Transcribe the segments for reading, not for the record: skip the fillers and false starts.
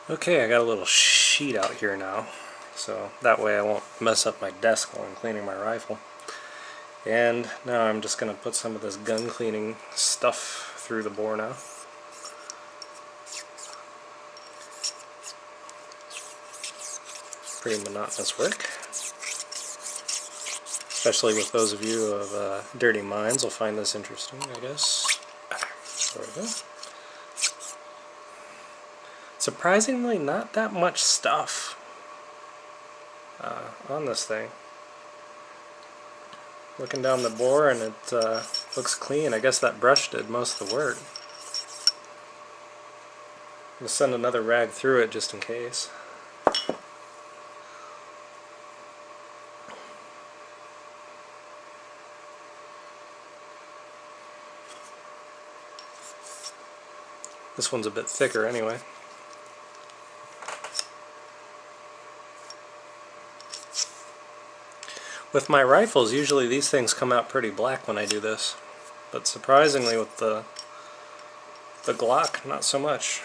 Okay, I got a little sheet out here now, so that way I won't mess up my desk while I'm cleaning my rifle. And now I'm just going to put some of this gun cleaning stuff through the bore now. Pretty monotonous work. Especially with those of you of dirty minds will find this interesting, I guess. There we go. Surprisingly, not that much stuff on this thing. Looking down the bore and it looks clean. I guess that brush did most of the work. I'm going to send another rag through it just in case. This one's a bit thicker anyway. With my rifles, usually these things come out pretty black when I do this, but surprisingly with the Glock, not so much.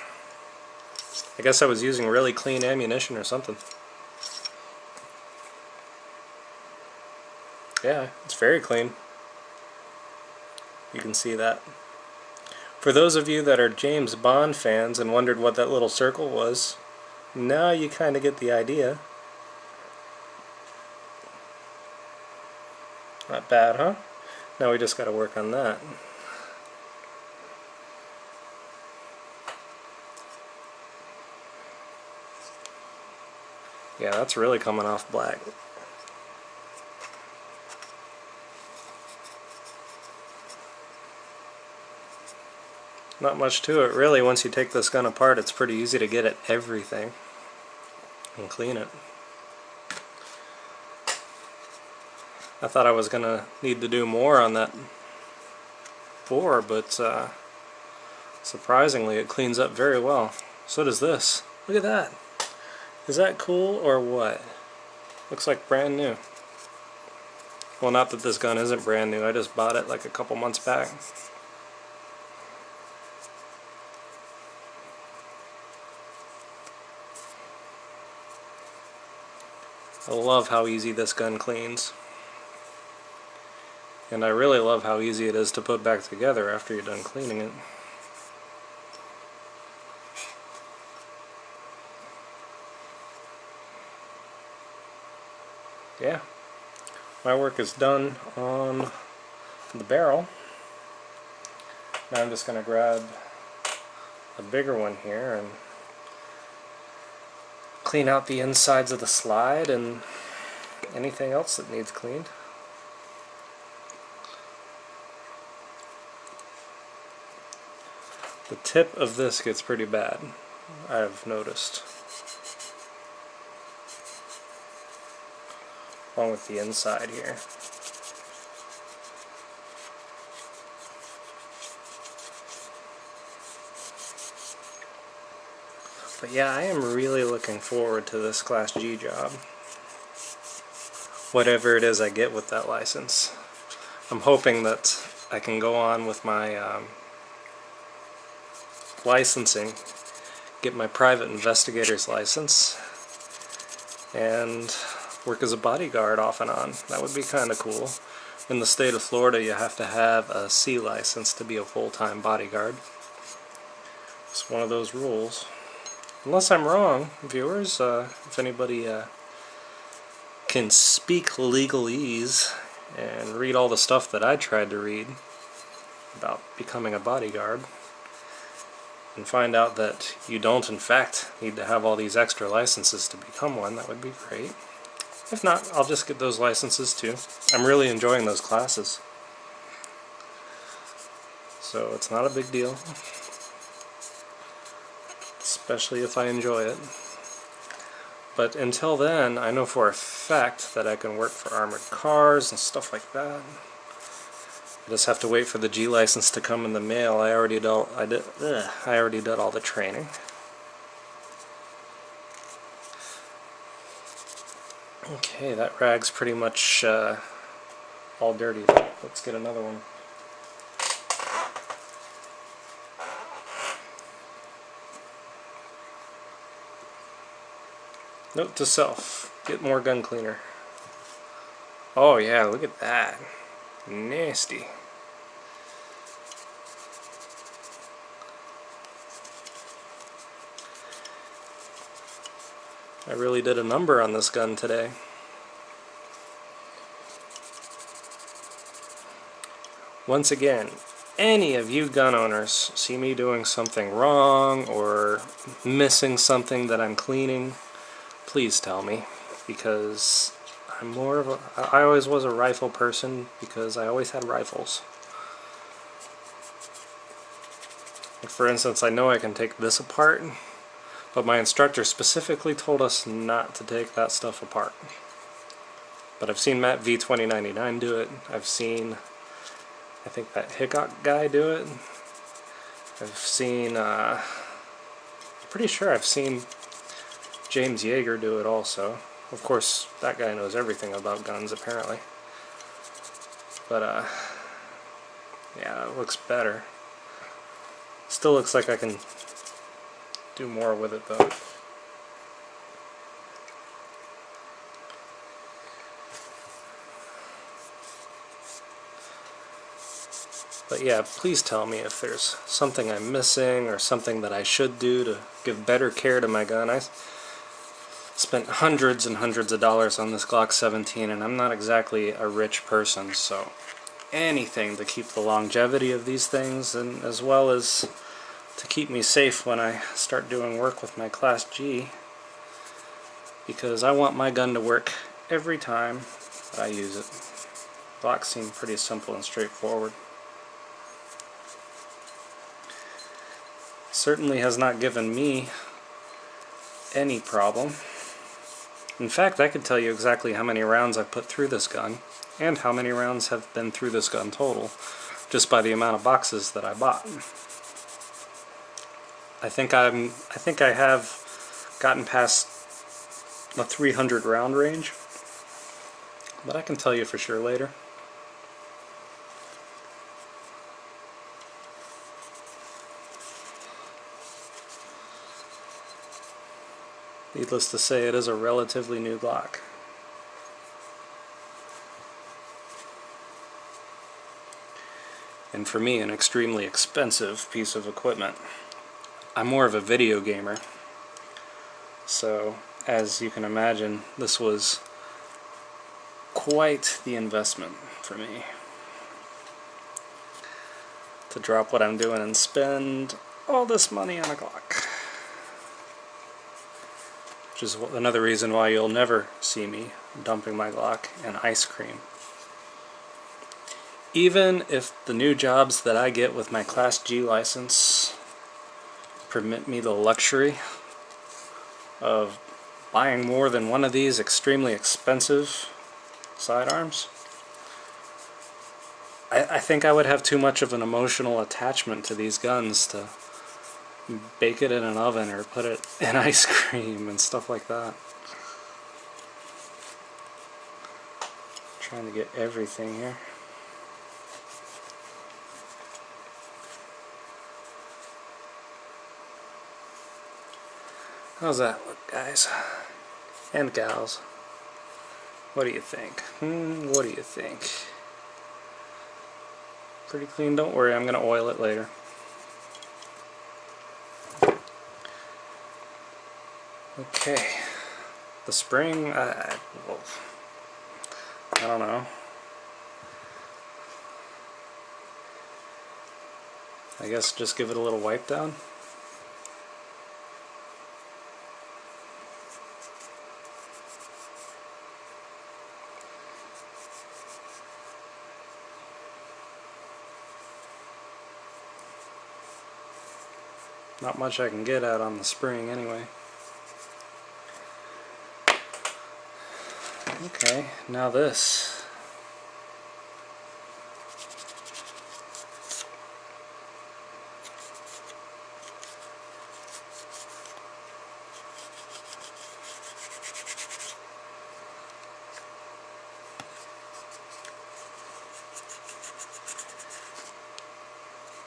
I guess I was using really clean ammunition or something. Yeah, it's very clean. You can see that. For those of you that are James Bond fans and wondered what that little circle was, now you kind of get the idea. Not bad, huh? Now we just got to work on that. Yeah, that's really coming off black. Not much to it really. Once you take this gun apart, it's pretty easy to get at everything and clean it. I thought I was going to need to do more on that bore, but surprisingly it cleans up very well. So does this. Look at that. Is that cool or what? Looks like brand new. Well, not that this gun isn't brand new. I just bought it like a couple months back. I love how easy this gun cleans. And I really love how easy it is to put back together after you're done cleaning it. Yeah, my work is done on the barrel. Now I'm just going to grab a bigger one here and clean out the insides of the slide and anything else that needs cleaned. The tip of this gets pretty bad, I've noticed. Along with the inside here. But yeah, I am really looking forward to this Class G job. Whatever it is I get with that license. I'm hoping that I can go on with my licensing, get my private investigator's license, and work as a bodyguard off and on. That would be kind of cool. In the state of Florida, you have to have a C license to be a full-time bodyguard. It's one of those rules. Unless I'm wrong, viewers, if anybody can speak legalese and read all the stuff that I tried to read about becoming a bodyguard, and find out that you don't in fact need to have all these extra licenses to become one, that would be great. If not, I'll just get those licenses too. I'm really enjoying those classes. So it's not a big deal. Especially if I enjoy it. But until then, I know for a fact that I can work for armored cars and stuff like that. I just have to wait for the G license to come in the mail. I already did all the training. Okay, that rag's pretty much all dirty. Let's get another one. Note to self, get more gun cleaner. Oh yeah, look at that. Nasty. I really did a number on this gun today. Once again, any of you gun owners see me doing something wrong or missing something that I'm cleaning, please tell me, because I always was a rifle person because I always had rifles. Like for instance, I know I can take this apart, but my instructor specifically told us not to take that stuff apart. But I've seen Matt V2099 do it. I've seen, I think, that Hickok guy do it. I've seen, pretty sure I've seen James Yeager do it also. Of course, that guy knows everything about guns, apparently. But, yeah, it looks better. Still looks like I can do more with it, though. But yeah, please tell me if there's something I'm missing or something that I should do to give better care to my gun. I spent hundreds and hundreds of dollars on this Glock 17, and I'm not exactly a rich person, so anything to keep the longevity of these things, and as well as to keep me safe when I start doing work with my Class G, because I want my gun to work every time that I use it. Glocks seem pretty simple and straightforward. Certainly has not given me any problem. In fact, I could tell you exactly how many rounds I've put through this gun and how many rounds have been through this gun total, just by the amount of boxes that I bought. I think I have gotten past the 300 round range, but I can tell you for sure later. Needless to say, it is a relatively new Glock. And for me, an extremely expensive piece of equipment. I'm more of a video gamer, so as you can imagine, this was quite the investment for me. To drop what I'm doing and spend all this money on a Glock. Which is another reason why you'll never see me dumping my Glock in ice cream. Even if the new jobs that I get with my Class G license permit me the luxury of buying more than one of these extremely expensive sidearms, I think I would have too much of an emotional attachment to these guns to bake it in an oven or put it in ice cream and stuff like that. Trying to get everything here. How's that look, guys? And gals? What do you think? What do you think? Pretty clean, don't worry, I'm going to oil it later. Okay, the spring, I don't know. I guess just give it a little wipe down. Not much I can get at on the spring anyway. Okay, now this.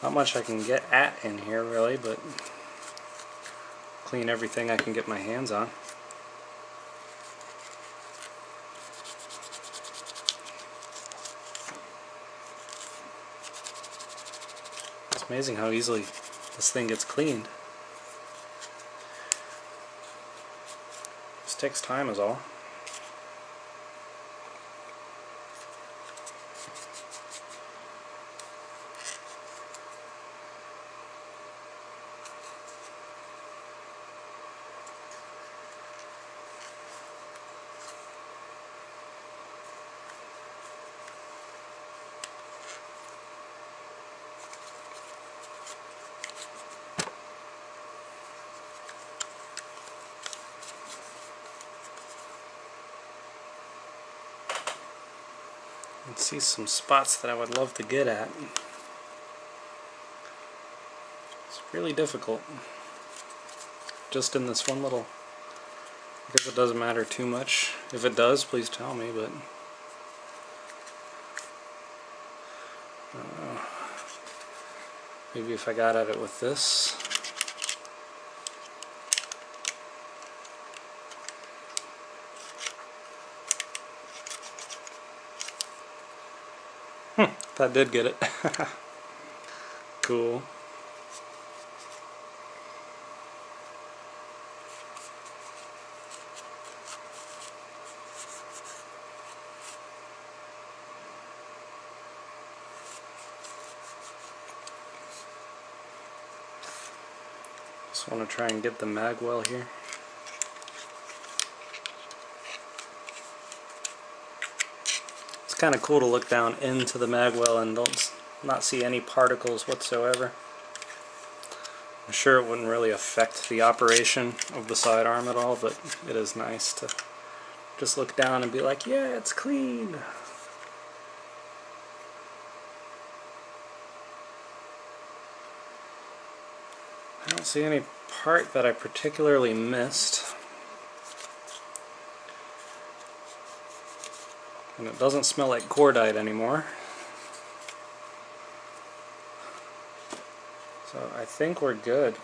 Not much I can get at in here really, but clean everything I can get my hands on. It's amazing how easily this thing gets cleaned. Just takes time is all. And see some spots that I would love to get at. It's really difficult. Just in this one little, I guess it doesn't matter too much. If it does, please tell me, but maybe if I got at it with this. That did get it. Cool. Just want to try and get the mag well here. It's kind of cool to look down into the mag well and not see any particles whatsoever. I'm sure it wouldn't really affect the operation of the sidearm at all, but it is nice to just look down and be like, yeah, it's clean. I don't see any part that I particularly missed. And it doesn't smell like cordite anymore. So I think we're good.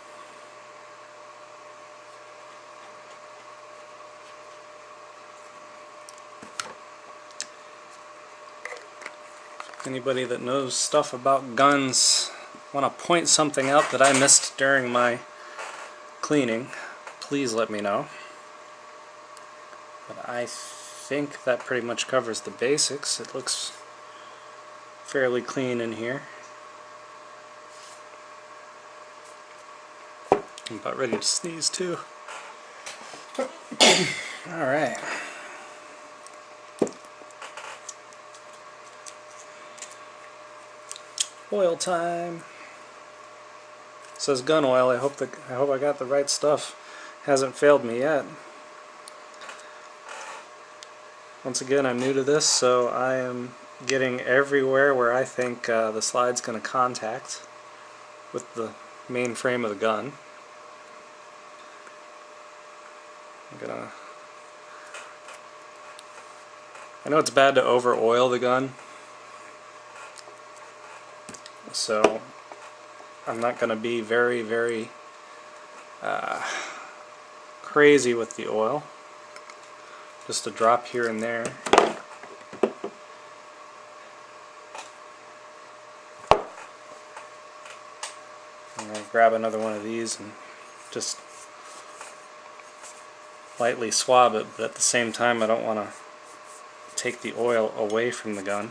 Anybody that knows stuff about guns want to point something out that I missed during my cleaning, please let me know. But I think that pretty much covers the basics. It looks fairly clean in here. I'm about ready to sneeze too. Alright. Oil time. It says gun oil. I hope I got the right stuff. Hasn't failed me yet. Once again, I'm new to this, so I am getting everywhere where I think the slide's going to contact with the main frame of the gun. I know it's bad to over oil the gun, so I'm not going to be very crazy with the oil. Just a drop here and there. I'm going to grab another one of these and just lightly swab it, but at the same time I don't want to take the oil away from the gun.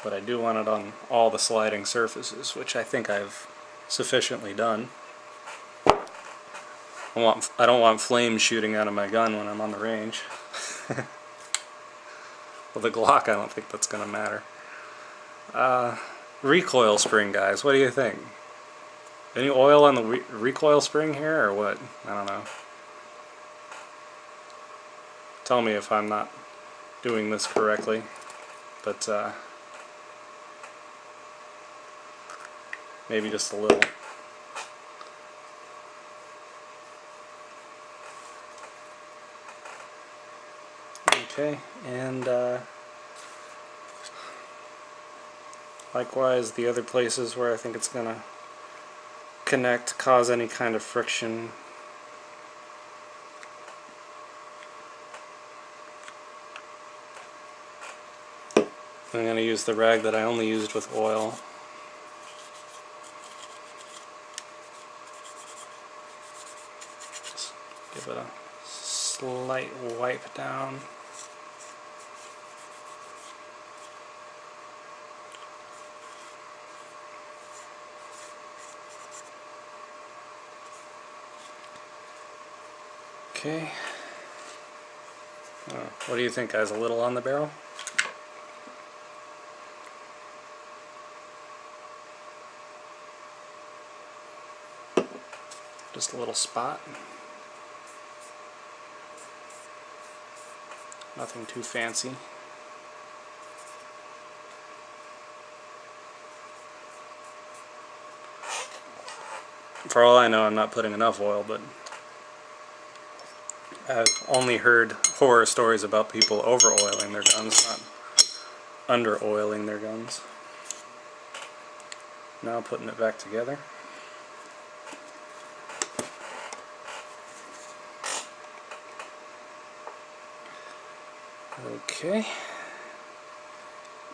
But I do want it on all the sliding surfaces, which I think I've sufficiently done. I don't want flames shooting out of my gun when I'm on the range. Well, the Glock, I don't think that's going to matter. Recoil spring, guys, what do you think? Any oil on the recoil spring here, or what? I don't know. Tell me if I'm not doing this correctly, but maybe just a little. Okay, and likewise the other places where I think it's going to connect, cause any kind of friction. I'm going to use the rag that I only used with oil. Just give it a slight wipe down. Okay. What do you think, guys? A little on the barrel? Just a little spot. Nothing too fancy. For all I know, I'm not putting enough oil, but I've only heard horror stories about people over-oiling their guns, not under-oiling their guns. Now putting it back together. Okay.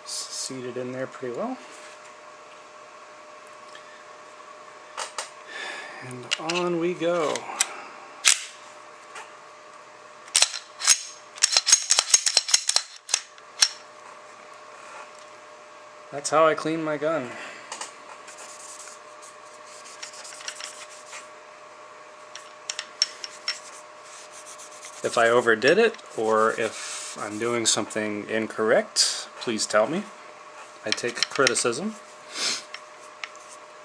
Seated in there pretty well. And on we go. That's how I clean my gun. If I overdid it, or if I'm doing something incorrect, please tell me. I take criticism.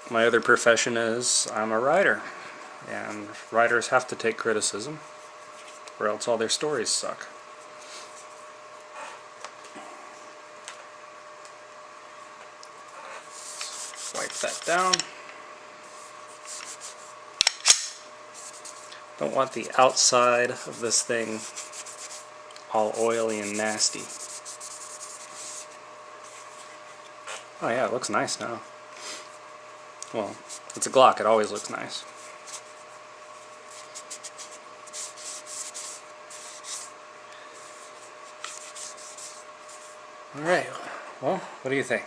My other profession is I'm a writer, and writers have to take criticism, or else all their stories suck. Wipe that down. Don't want the outside of this thing all oily and nasty. Oh yeah, it looks nice now. Well, it's a Glock, it always looks nice. Alright, well, what do you think?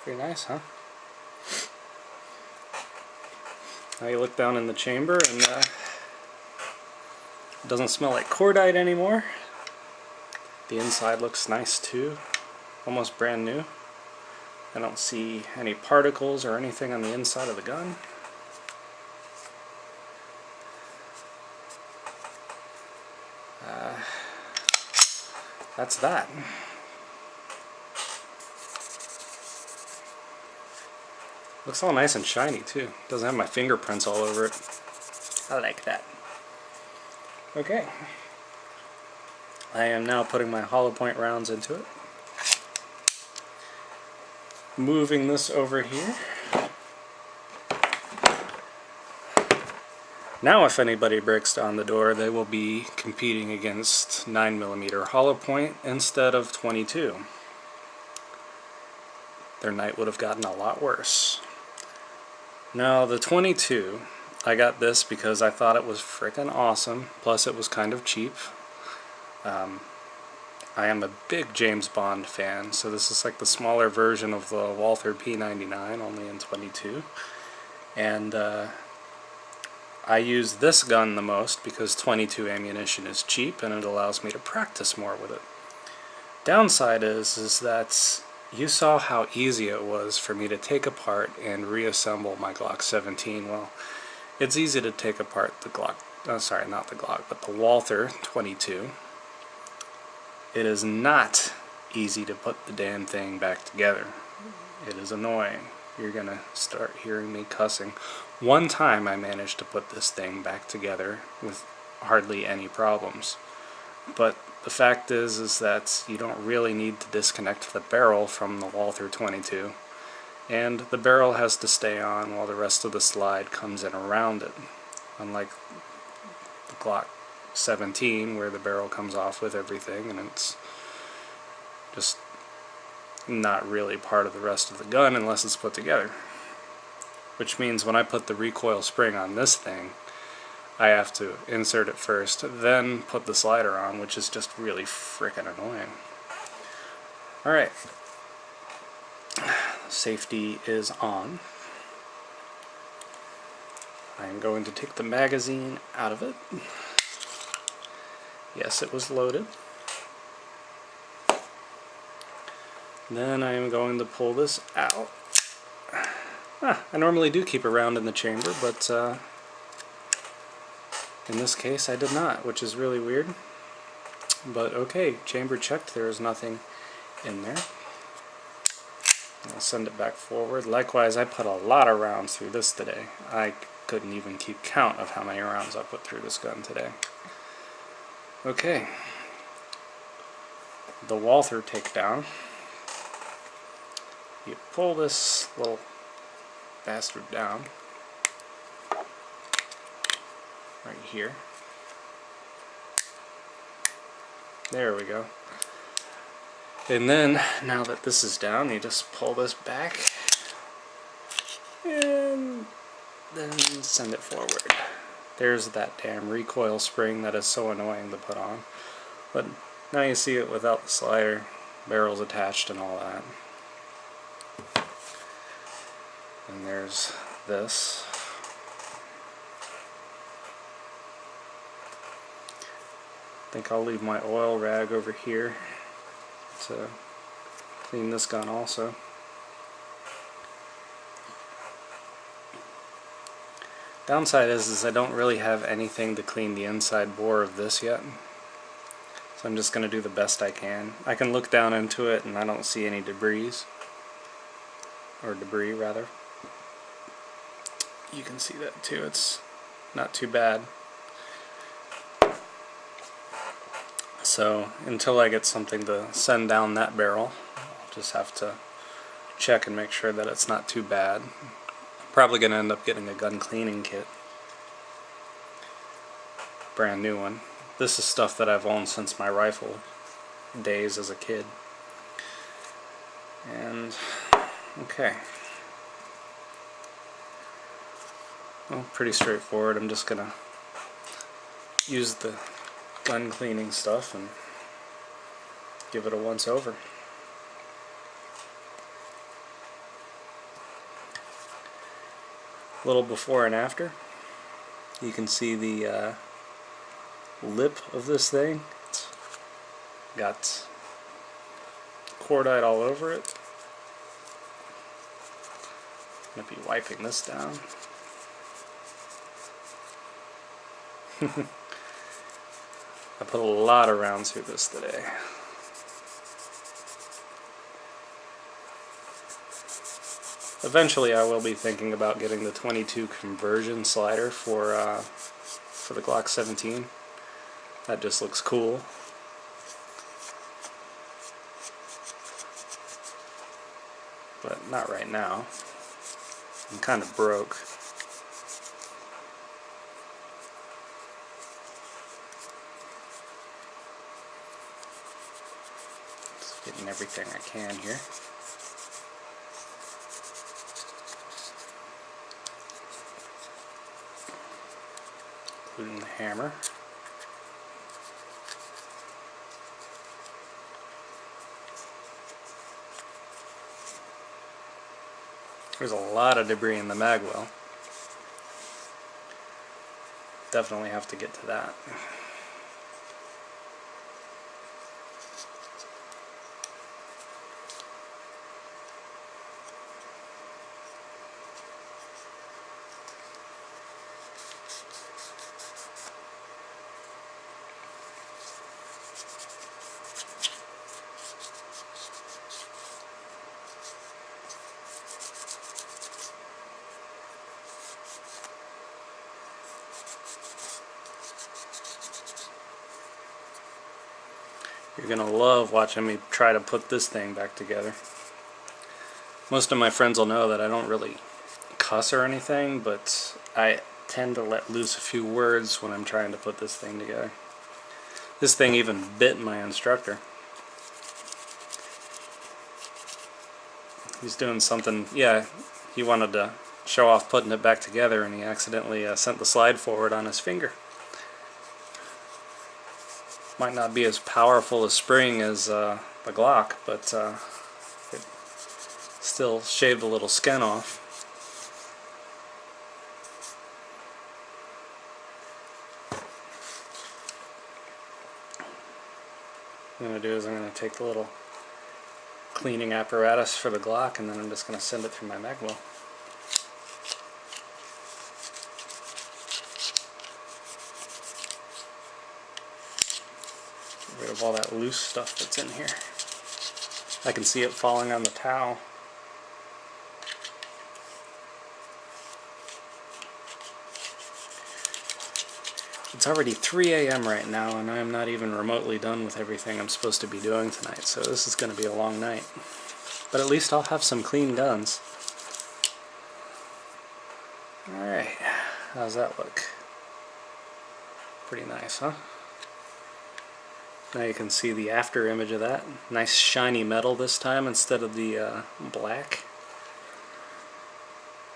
Pretty nice, huh? Now you look down in the chamber and it doesn't smell like cordite anymore. The inside looks nice too, almost brand new. I don't see any particles or anything on the inside of the gun. That's that. Looks all nice and shiny too. Doesn't have my fingerprints all over it. I like that. Okay. I am now putting my hollow point rounds into it. Moving this over here. Now if anybody breaks down the door, they will be competing against 9mm hollow point instead of 22. Their night would have gotten a lot worse. Now the 22, I got this because I thought it was frickin' awesome, plus it was kind of cheap. I am a big James Bond fan, so this is like the smaller version of the Walther P22, only in 22. And I use this gun the most because 22 ammunition is cheap and it allows me to practice more with it. Downside is that you saw how easy it was for me to take apart and reassemble my Glock 17. Well, it's easy to take apart the Glock, sorry, not the Glock, but the Walther 22. It is not easy to put the damn thing back together. It is annoying. You're gonna start hearing me cussing. One time I managed to put this thing back together with hardly any problems. But the fact is that you don't really need to disconnect the barrel from the Walther 22. And the barrel has to stay on while the rest of the slide comes in around it. Unlike the Glock 17 where the barrel comes off with everything and it's just not really part of the rest of the gun unless it's put together. Which means when I put the recoil spring on this thing, I have to insert it first, then put the slider on, which is just really frickin' annoying. Alright, safety is on. I am going to take the magazine out of it. Yes, it was loaded. Then I am going to pull this out. I normally do keep a round in the chamber, but in this case I did not, which is really weird. But okay, chamber checked, there is nothing in there. I'll send it back forward. Likewise, I put a lot of rounds through this today. I couldn't even keep count of how many rounds I put through this gun today. Okay. The Walther takedown. You pull this little bastard down right here. There we go. And then, now that this is down, you just pull this back and then send it forward. There's that damn recoil spring that is so annoying to put on. But now you see it without the slider, barrels attached and all that. And there's this. I think I'll leave my oil rag over here to clean this gun also. Downside is I don't really have anything to clean the inside bore of this yet. So I'm just going to do the best I can. I can look down into it and I don't see any debris. Or debris rather. You can see that too, it's not too bad. So until I get something to send down that barrel, I'll just have to check and make sure that it's not too bad. I'm probably going to end up getting a gun cleaning kit. Brand new one. This is stuff that I've owned since my rifle days as a kid. And okay. Well, pretty straightforward. I'm just gonna use the gun cleaning stuff and give it a once over. A little before and after. You can see the lip of this thing. It's got cordite all over it. I'm going to be wiping this down. I put a lot of rounds through this today. Eventually I will be thinking about getting the 22 conversion slider for the Glock 17. That just looks cool. But not right now. I'm kind of broke. Just getting everything I can here. Including the hammer. There's a lot of debris in the mag well. Definitely have to get to that. You're gonna love watching me try to put this thing back together. Most of my friends will know that I don't really cuss or anything, but I tend to let loose a few words when I'm trying to put this thing together. This thing even bit my instructor. He's doing something, yeah, he wanted to show off putting it back together and he accidentally sent the slide forward on his finger. Might not be as powerful a spring as the Glock, but it still shaved a little skin off. What I'm going to do is I'm going to take the little cleaning apparatus for the Glock, and then I'm just going to send it through my mag mill. Get rid of all that loose stuff that's in here. I can see it falling on the towel. It's already 3 a.m. right now, and I'm not even remotely done with everything I'm supposed to be doing tonight, so this is going to be a long night. But at least I'll have some clean guns. Alright, how's that look? Pretty nice, huh? Now you can see the after image of that. Nice shiny metal this time instead of the black.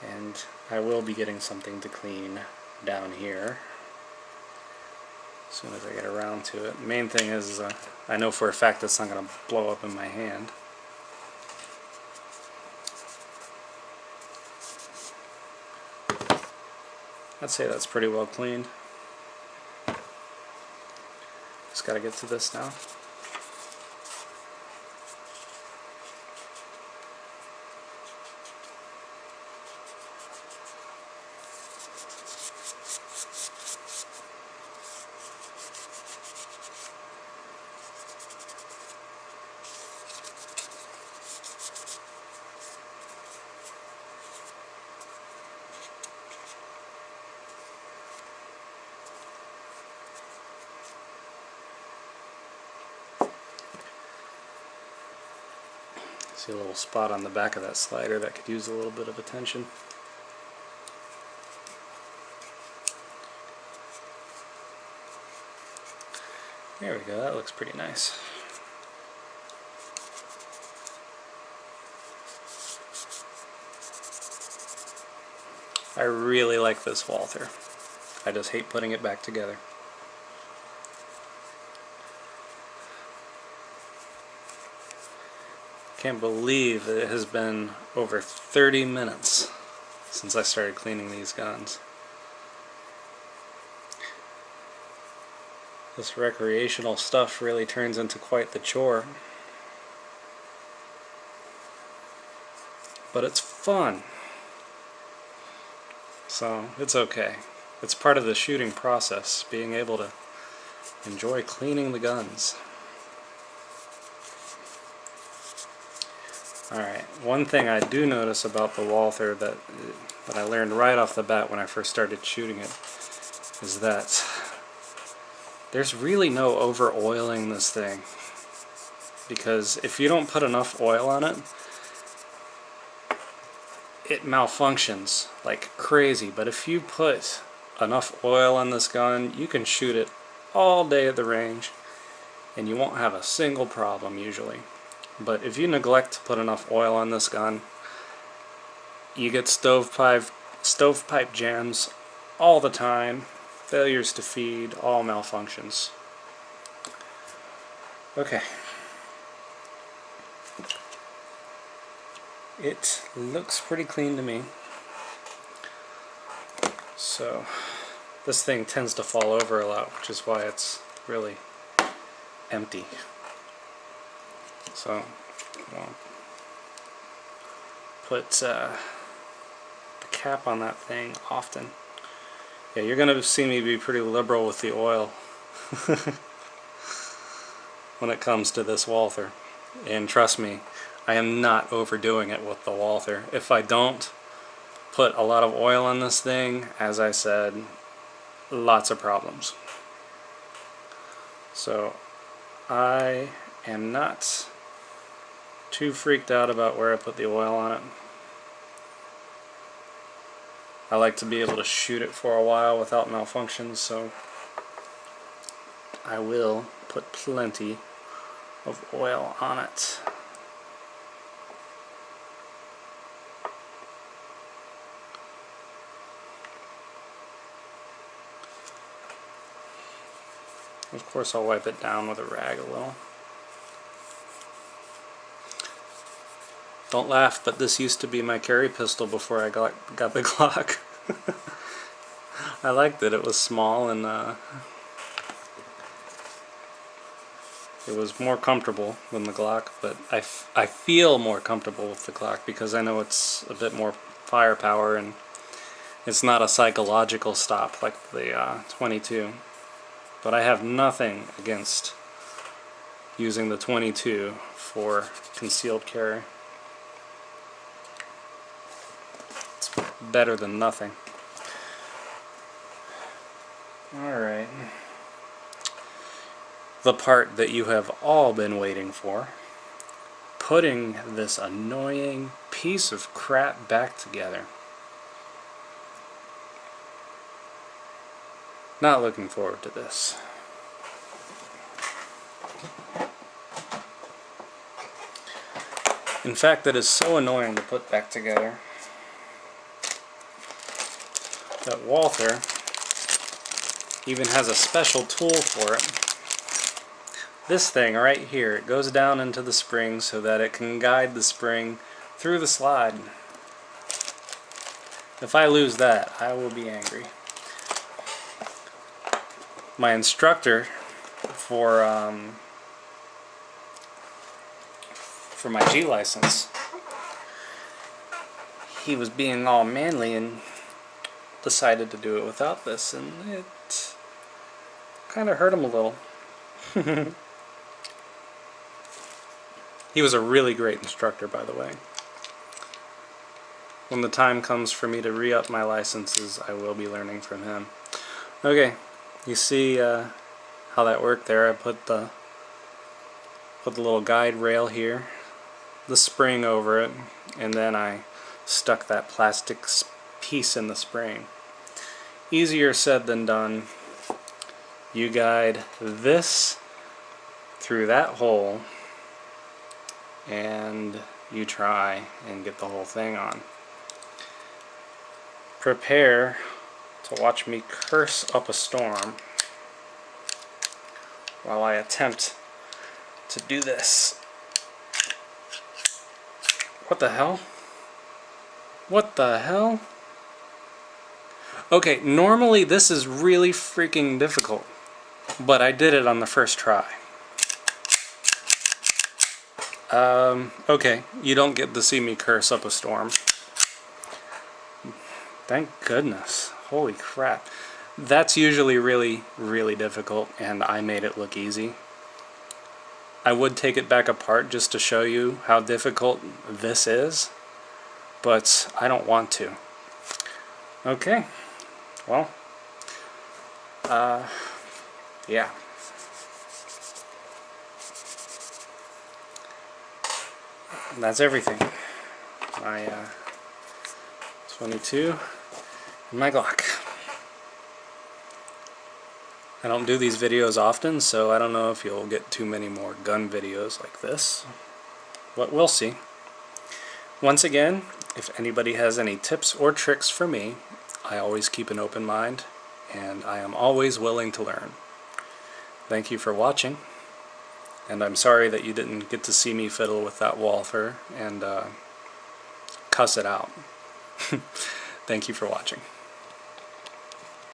And I will be getting something to clean down here as soon as I get around to it. The main thing is I know for a fact it's not going to blow up in my hand. I'd say that's pretty well cleaned. Just got to get to this now. See a little spot on the back of that slider that could use a little bit of attention. There we go, that looks pretty nice. I really like this Walther. I just hate putting it back together. Can't believe it has been over 30 minutes since I started cleaning these guns. This recreational stuff really turns into quite the chore. But it's fun. So it's okay. It's part of the shooting process, being able to enjoy cleaning the guns. Alright, one thing I do notice about the Walther that I learned right off the bat when I first started shooting it is that there's really no over-oiling this thing. Because if you don't put enough oil on it, it malfunctions like crazy. But if you put enough oil on this gun, you can shoot it all day at the range and you won't have a single problem usually. But if you neglect to put enough oil on this gun, you get stovepipe jams all the time, failures to feed, all malfunctions. Okay. It looks pretty clean to me. So this thing tends to fall over a lot, which is why it's really empty. So I'll put the cap on that thing often. Yeah, you're going to see me be pretty liberal with the oil when it comes to this Walther. And trust me, I am not overdoing it with the Walther. If I don't put a lot of oil on this thing, as I said, lots of problems. So I am not too freaked out about where I put the oil on it. I like to be able to shoot it for a while without malfunctions, so I will put plenty of oil on it. Of course I'll wipe it down with a rag a little. Don't laugh, but this used to be my carry pistol before I got the Glock. I liked it. It was small and it was more comfortable than the Glock, but I feel more comfortable with the Glock because I know it's a bit more firepower and it's not a psychological stop like the 22. But I have nothing against using the 22 for concealed carry. It's better than nothing. Alright. The part that you have all been waiting for. Putting this annoying piece of crap back together. Not looking forward to this. In fact, that is so annoying to put back together that Walther even has a special tool for it. This thing right here, it goes down into the spring so that it can guide the spring through the slide. If I lose that, I will be angry. My instructor for my G license, he was being all manly and decided to do it without this, and it kind of hurt him a little. He was a really great instructor, by the way. When the time comes for me to re-up my licenses, I will be learning from him. Okay, you see how that worked there. I put the little guide rail here, the spring over it, and then I stuck that plastic piece in the spring. Easier said than done. You guide this through that hole and you try and get the whole thing on. Prepare to watch me curse up a storm while I attempt to do this. What the hell? What the hell? Okay, normally this is really freaking difficult, but I did it on the first try. Okay, you don't get to see me curse up a storm. Thank goodness. Holy crap. That's usually really, really difficult, and I made it look easy. I would take it back apart just to show you how difficult this is, but I don't want to. Okay, well, yeah. That's everything. My 22 and my Glock. I don't do these videos often, so I don't know if you'll get too many more gun videos like this, but we'll see. Once again, if anybody has any tips or tricks for me, I always keep an open mind, and I am always willing to learn. Thank you for watching, and I'm sorry that you didn't get to see me fiddle with that Walther and cuss it out. Thank you for watching.